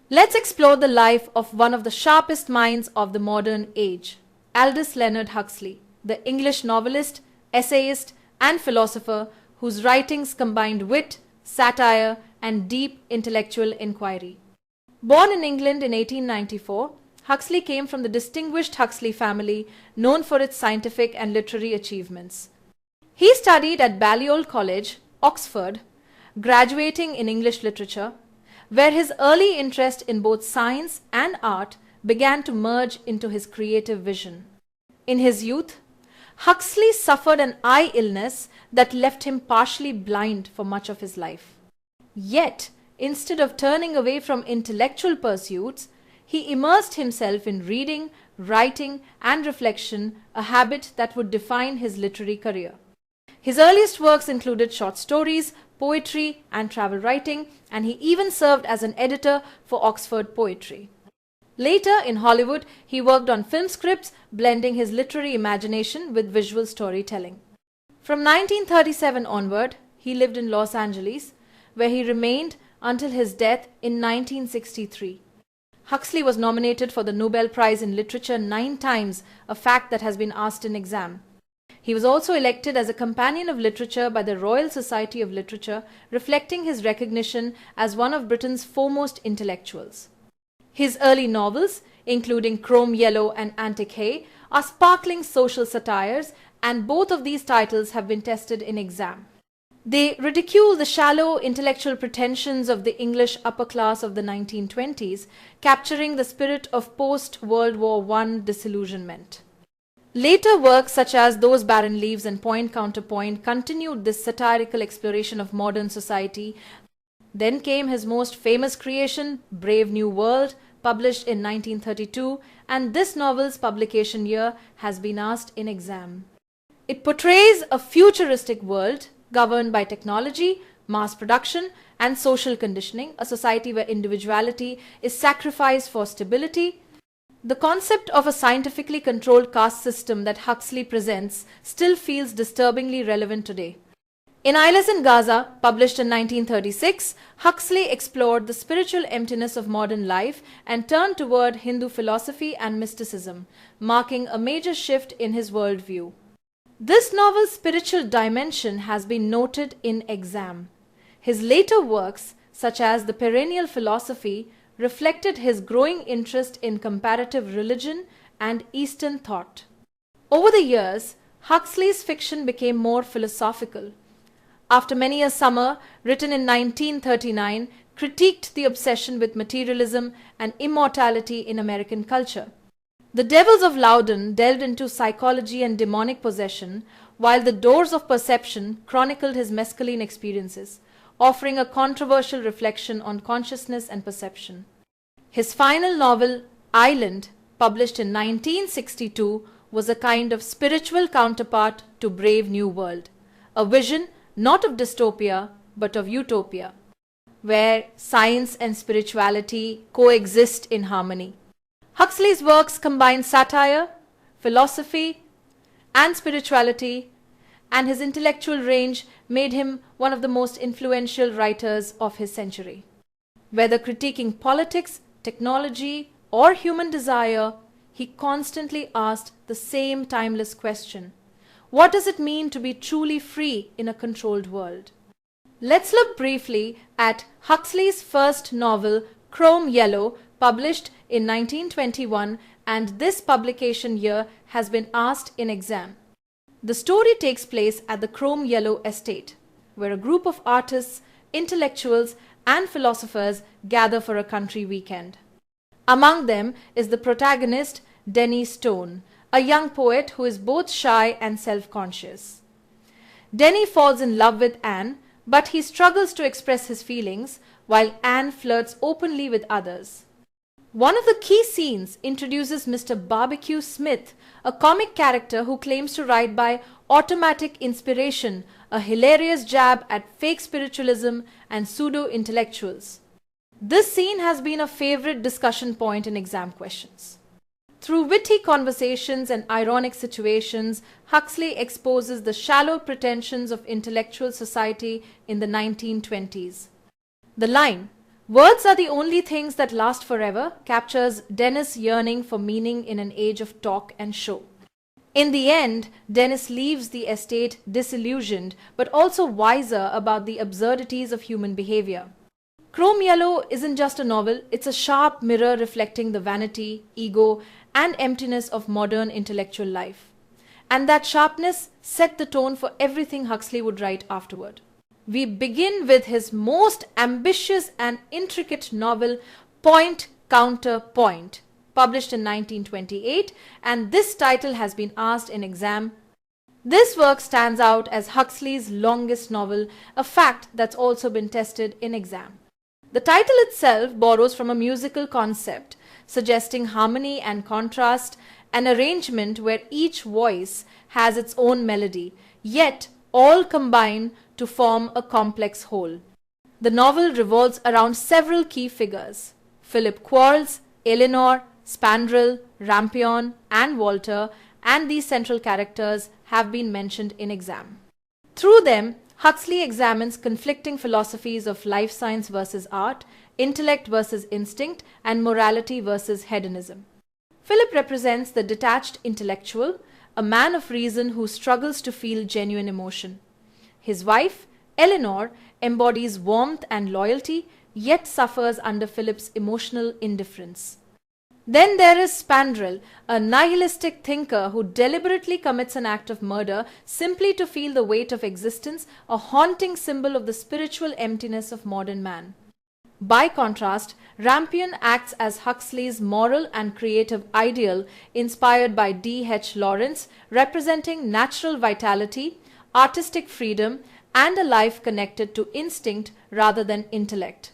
Let's explore the life of one of the sharpest minds of the modern age, Aldous Huxley, the English novelist, essayist, and philosopher whose writings combined wit, satire, and deep intellectual inquiry. Born in England in 1894, Huxley came from the distinguished Huxley family known for its scientific and literary achievements. He studied at Balliol College, Oxford, graduating in English literature, where his early interest in both science and art began to merge into his creative vision. In his youth, Huxley suffered an eye illness that left him partially blind for much of his life. Yet, instead of turning away from intellectual pursuits, he immersed himself in reading, writing, and reflection, a habit that would define his literary career. His earliest works included short stories, poetry, and travel writing, and he even served as an editor for Oxford Poetry. Later, in Hollywood, he worked on film scripts, blending his literary imagination with visual storytelling. From 1937 onward, he lived in Los Angeles, where he remained until his death in 1963. Huxley was nominated for the Nobel Prize in Literature 9 times, a fact that has been asked in exam. He was also elected as a Companion of Literature by the Royal Society of Literature, reflecting his recognition as one of Britain's foremost intellectuals. His early novels, including Chrome Yellow and Antic Hay, are sparkling social satires, and both of these titles have been tested in exam. They ridicule the shallow intellectual pretensions of the English upper class of the 1920s, capturing the spirit of post-World War I disillusionment. Later works such as Those Barren Leaves and Point Counterpoint continued this satirical exploration of modern society. Then came his most famous creation, Brave New World, published in 1932, and this novel's publication year has been asked in exam. It portrays a futuristic world governed by technology, mass production, and social conditioning, a society where individuality is sacrificed for stability. The concept of a scientifically controlled caste system that Huxley presents still feels disturbingly relevant today. In Eyeless in Gaza, published in 1936, Huxley explored the spiritual emptiness of modern life and turned toward Hindu philosophy and mysticism, marking a major shift in his worldview. This novel's spiritual dimension has been noted in exam. His later works, such as The Perennial Philosophy, reflected his growing interest in comparative religion and Eastern thought. Over the years, Huxley's fiction became more philosophical. After Many a Summer, written in 1939, critiqued the obsession with materialism and immortality in American culture. The Devils of Loudon delved into psychology and demonic possession, while The Doors of Perception chronicled his mescaline experiences, offering a controversial reflection on consciousness and perception. His final novel, Island, published in 1962, was a kind of spiritual counterpart to Brave New World, a vision not of dystopia but of utopia, where science and spirituality coexist in harmony. Huxley's works combine satire, philosophy, and spirituality, and his intellectual range made him one of the most influential writers of his century. Whether critiquing politics, technology, or human desire, he constantly asked the same timeless question: what does it mean to be truly free in a controlled world? Let's look briefly at Huxley's first novel, Chrome Yellow, published in 1921, and this publication year has been asked in exam. The story takes place at the Chrome Yellow estate, where a group of artists, intellectuals, and philosophers gather for a country weekend. Among them is the protagonist, Denny Stone, a young poet who is both shy and self-conscious. Denny falls in love with Anne, but he struggles to express his feelings, while Anne flirts openly with others. One of the key scenes introduces Mr. Barbecue Smith, a comic character who claims to write by automatic inspiration, a hilarious jab at fake spiritualism and pseudo-intellectuals. This scene has been a favorite discussion point in exam questions. Through witty conversations and ironic situations, Huxley exposes the shallow pretensions of intellectual society in the 1920s. The line, Words are the only things that last forever captures Dennis' yearning for meaning in an age of talk and show. In the end, Dennis leaves the estate disillusioned but also wiser about the absurdities of human behavior. Chrome Yellow isn't just a novel, it's a sharp mirror reflecting the vanity, ego, and emptiness of modern intellectual life. And that sharpness set the tone for everything Huxley would write afterward. We begin with his most ambitious and intricate novel, Point Counter Point, published in 1928, and this title has been asked in exam. This work stands out as Huxley's longest novel, a fact that's also been tested in exam. The title itself borrows from a musical concept, suggesting harmony and contrast, an arrangement where each voice has its own melody, yet all combine to form a complex whole. The novel revolves around several key figures: Philip Quarles, Eleanor, Spandrel, Rampion, and Walter, and these central characters have been mentioned in exam. Through them, Huxley examines conflicting philosophies of life science versus art, intellect versus instinct, and morality versus hedonism. Philip represents the detached intellectual, a man of reason who struggles to feel genuine emotion. His wife, Eleanor, embodies warmth and loyalty, yet suffers under Philip's emotional indifference. Then there is Spandrel, a nihilistic thinker who deliberately commits an act of murder simply to feel the weight of existence, a haunting symbol of the spiritual emptiness of modern man. By contrast, Rampion acts as Huxley's moral and creative ideal inspired by D.H. Lawrence, representing natural vitality, artistic freedom, and a life connected to instinct rather than intellect.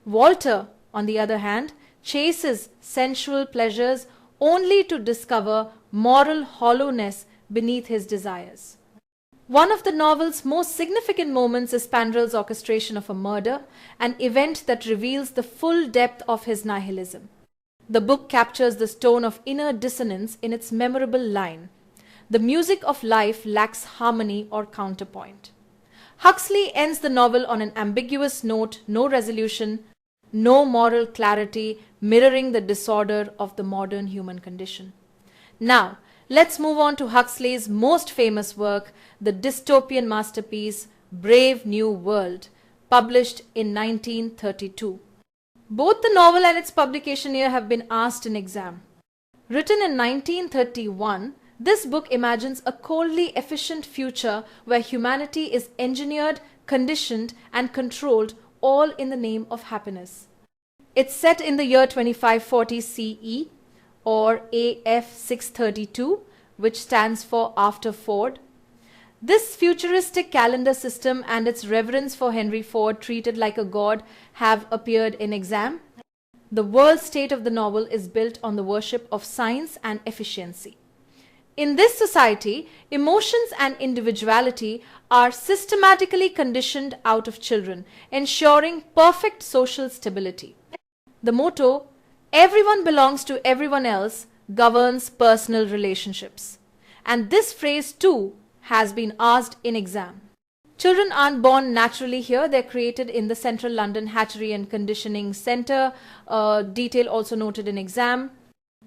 Walter, on the other hand, chases sensual pleasures only to discover moral hollowness beneath his desires. One of the novel's most significant moments is Spandrel's orchestration of a murder, an event that reveals the full depth of his nihilism. The book captures this tone of inner dissonance in its memorable line: "The music of life lacks harmony or counterpoint." Huxley ends the novel on an ambiguous note: no resolution, no moral clarity, mirroring the disorder of the modern human condition. Now, let's move on to Huxley's most famous work, the dystopian masterpiece, Brave New World, published in 1932. Both the novel and its publication year have been asked in exam. Written in 1931, this book imagines a coldly efficient future where humanity is engineered, conditioned, and controlled, all in the name of happiness. It's set in the year 2540 CE, or AF 632, which stands for after Ford. This futuristic calendar system and its reverence for Henry Ford, treated like a god, have appeared in exam. The world state of the novel is built on the worship of science and efficiency. In this society, emotions and individuality are systematically conditioned out of children, ensuring perfect social stability. The motto, "Everyone belongs to everyone else," governs personal relationships. And this phrase too has been asked in exam. Children aren't born naturally here, they're created in the Central London Hatchery and Conditioning Centre, detail also noted in exam.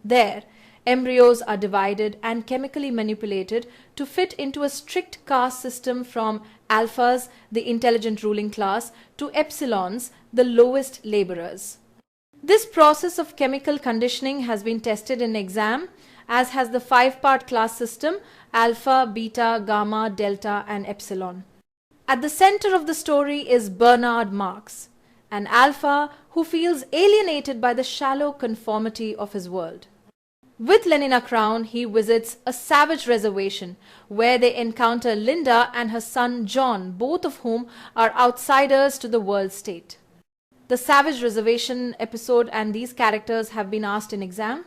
There, embryos are divided and chemically manipulated to fit into a strict caste system from alphas, the intelligent ruling class, to epsilons, the lowest laborers. This process of chemical conditioning has been tested in exam, as has the 5-part class system: alpha, beta, gamma, delta, and epsilon. At the center of the story is Bernard Marx, an alpha who feels alienated by the shallow conformity of his world. With Lenina Crown, he visits a savage reservation where they encounter Linda and her son John, both of whom are outsiders to the world state. The savage reservation episode and these characters have been asked in exam.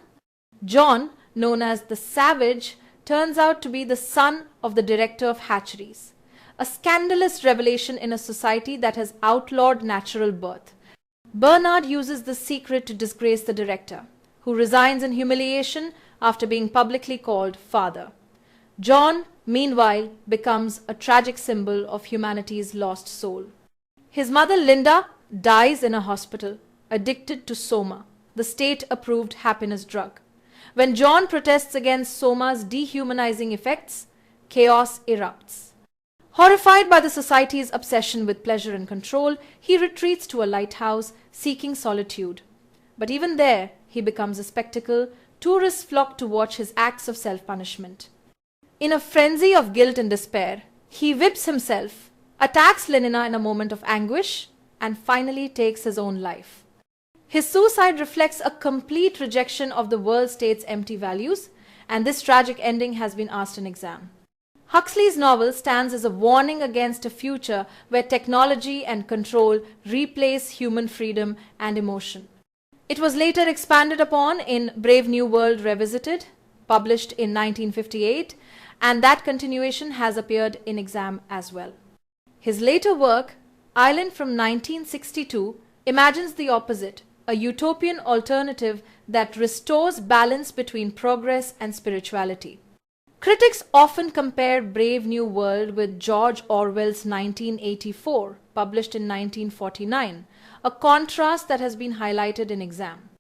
John, known as the Savage, turns out to be the son of the director of hatcheries, a scandalous revelation in a society that has outlawed natural birth. Bernard uses the secret to disgrace the director, who resigns in humiliation after being publicly called father. John, meanwhile, becomes a tragic symbol of humanity's lost soul. His mother Linda, dies in a hospital, addicted to Soma, the state-approved happiness drug. When John protests against Soma's dehumanizing effects, chaos erupts. Horrified by the society's obsession with pleasure and control, he retreats to a lighthouse, seeking solitude. But even there, he becomes a spectacle. Tourists flock to watch his acts of self-punishment. In a frenzy of guilt and despair, he whips himself, attacks Lenina in a moment of anguish, and finally takes his own life. His suicide reflects a complete rejection of the world state's empty values, and this tragic ending has been asked in exam. Huxley's novel stands as a warning against a future where technology and control replace human freedom and emotion. It was later expanded upon in Brave New World Revisited, published in 1958, and that continuation has appeared in exam as well. His later work, Island from 1962, imagines the opposite, a utopian alternative that restores balance between progress and spirituality. Critics often compare Brave New World with George Orwell's 1984, published in 1949, a contrast that has been highlighted in exam.